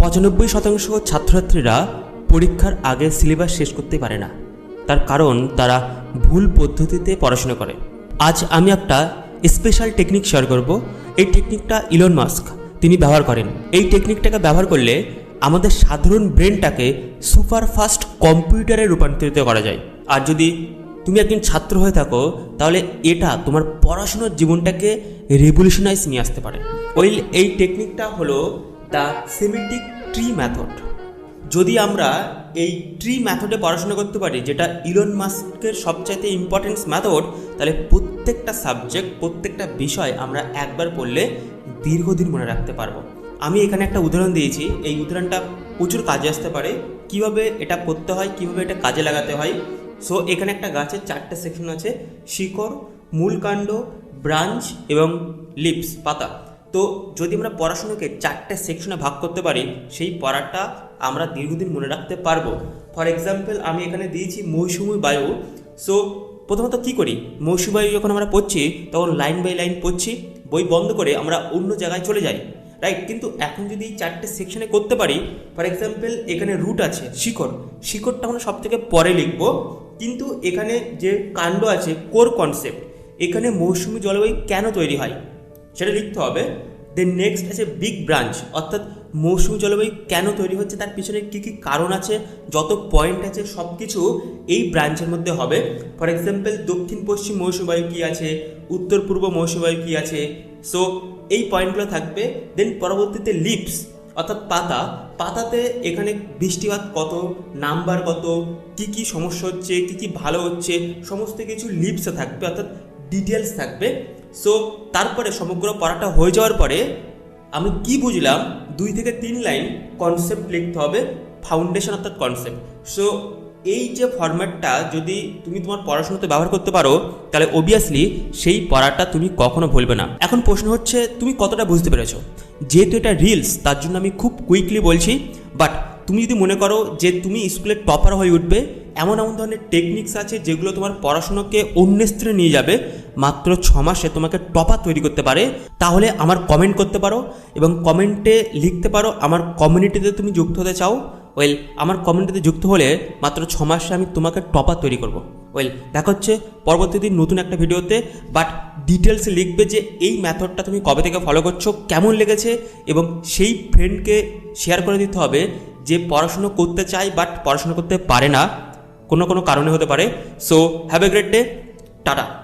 95% ছাত্রছাত্রীরা পরীক্ষার আগে সিলেবাস শেষ করতে পারে না। তার কারণ তারা ভুল পদ্ধতিতে পড়াশোনা করে। আজ আমি একটা স্পেশাল টেকনিক শেয়ার করব। এই টেকনিকটা ইলন মাস্ক তিনি ব্যবহার করেন। এই টেকনিকটাকে ব্যবহার করলে আমাদের সাধারণ ব্রেনটাকে সুপার ফাস্ট কম্পিউটারে রূপান্তরিত করা যায়। আর যদি তুমি একজন ছাত্র হয়ে থাকো তাহলে এটা তোমার পড়াশোনার জীবনটাকে রেভলিউশনাইজ নিয়ে আসতে পারে। এই টেকনিকটা হলো দ্য সেমেন্টিক ট্রি মেথড। যদি আমরা এই ট্রি মেথডে পড়াশোনা করতে পারি, যেটা ইলন মাস্কের সবচাইতে ইম্পর্টেন্স মেথড, তাহলে প্রত্যেকটা সাবজেক্ট, প্রত্যেকটা বিষয় আমরা একবার পড়লে দীর্ঘদিন মনে রাখতে পারবো। আমি এখানে একটা উদাহরণ দিয়েছি, এই উদাহরণটা প্রচুর কাজে আসতে পারে। কিভাবে এটা করতে হয়, কিভাবে এটা কাজে লাগাতে হয়। সো এখানে একটা গাছের 4টে সেকশন আছে: শিকড়, মূল কাণ্ড, ব্রাঞ্চ এবং লিভস, পাতা। তো যদি আমরা পড়াশোনাকে 4টে সেকশনে ভাগ করতে পারি, সেই পড়াটা আমরা দীর্ঘদিন মনে রাখতে পারবো। ফর এক্সাম্পল আমি এখানে দিয়েছি মৌসুমী বায়ু। সো প্রথমত কী করি, মৌসুমী বায়ু যখন আমরা পড়ছি তখন লাইন বাই লাইন পড়ছি, বই বন্ধ করে আমরা অন্য জায়গায় চলে যাই, রাইট? কিন্তু এখন যদি এই 4টে সেকশনে করতে পারি, ফর এক্সাম্পল এখানে রুট আছে, শিকড়টা আমরা সব থেকে পরে লিখব, কিন্তু এখানে যে কাণ্ড আছে, কোর কনসেপ্ট, এখানে মৌসুমী জলবায়ু কেন তৈরি হয় সেটা লিখতে হবে। দেন নেক্সট আছে বিগ ব্রাঞ্চ, অর্থাৎ মৌসুমী জলবায়ু কেন তৈরি হচ্ছে, তার পিছনে কী কী কারণ আছে, যত পয়েন্ট আছে সব কিছু এই ব্রাঞ্চের মধ্যে হবে। ফর এক্সাম্পল দক্ষিণ পশ্চিম মৌসুমী বায়ু কী আছে, উত্তর পূর্ব মৌসুমী বায়ু কী আছে, সো এই পয়েন্টগুলো থাকবে। দেন পরবর্তীতে লিভস, অর্থাৎ পাতাতে এখানে বৃষ্টিপাত কত, নাম্বার কত, কী কী সমস্যা হচ্ছে, কী কী ভালো হচ্ছে, সমস্ত কিছু লিভসে থাকবে, অর্থাৎ ডিটেলস থাকবে। সো তারপরে সমগ্র পড়াটা হয়ে যাওয়ার পরে আমি কি বুঝলাম 2 থেকে 3 লাইন কনসেপ্ট লিখতে হবে, ফাউন্ডেশন অর্থাৎ কনসেপ্ট। সো এই যে ফরম্যাটটা যদি তুমি তোমার পড়াশোনাতে ব্যবহার করতে পারো, তাহলে অবভিয়াসলি সেই পড়াটা তুমি কখনো ভুলবে না। এখন প্রশ্ন হচ্ছে তুমি কতটা বুঝতে পেরেছো। যেহেতু এটা রিলস, তার জন্য আমি খুব কুইকলি বলছি, বাট তুমি যদি মনে করো যে তুমি স্কুলের টপার হয়ে উঠবে, এমন ধরনের টেকনিক্স আছে যেগুলো তোমার পড়াশোনাকে অন্য স্তরে নিয়ে যাবে, মাত্র 6 মাসে তোমাকে টপার তৈরি করতে পারে, তাহলে আমার কমেন্ট করতে পারো এবং কমেন্টে লিখতে পারো আমার কমিউনিটিতে তুমি যুক্ত হতে চাও। আমার কমিউনিটিতে যুক্ত হলে মাত্র 6 মাসে আমি তোমাকে টপার তৈরি করব। দেখা হচ্ছে পরবর্তী দিন নতুন একটা ভিডিওতে, বাট ডিটেলসে লিখবে যে এই মেথডটা তুমি কবে থেকে ফলো করছো, কেমন লেগেছে, এবং সেই ফ্রেন্ডকে শেয়ার করে দিতে হবে যে পড়াশুনো করতে চায় বাট পড়াশোনা করতে পারে না, কোনো কারণে হতে পারে। So have a great day, tata.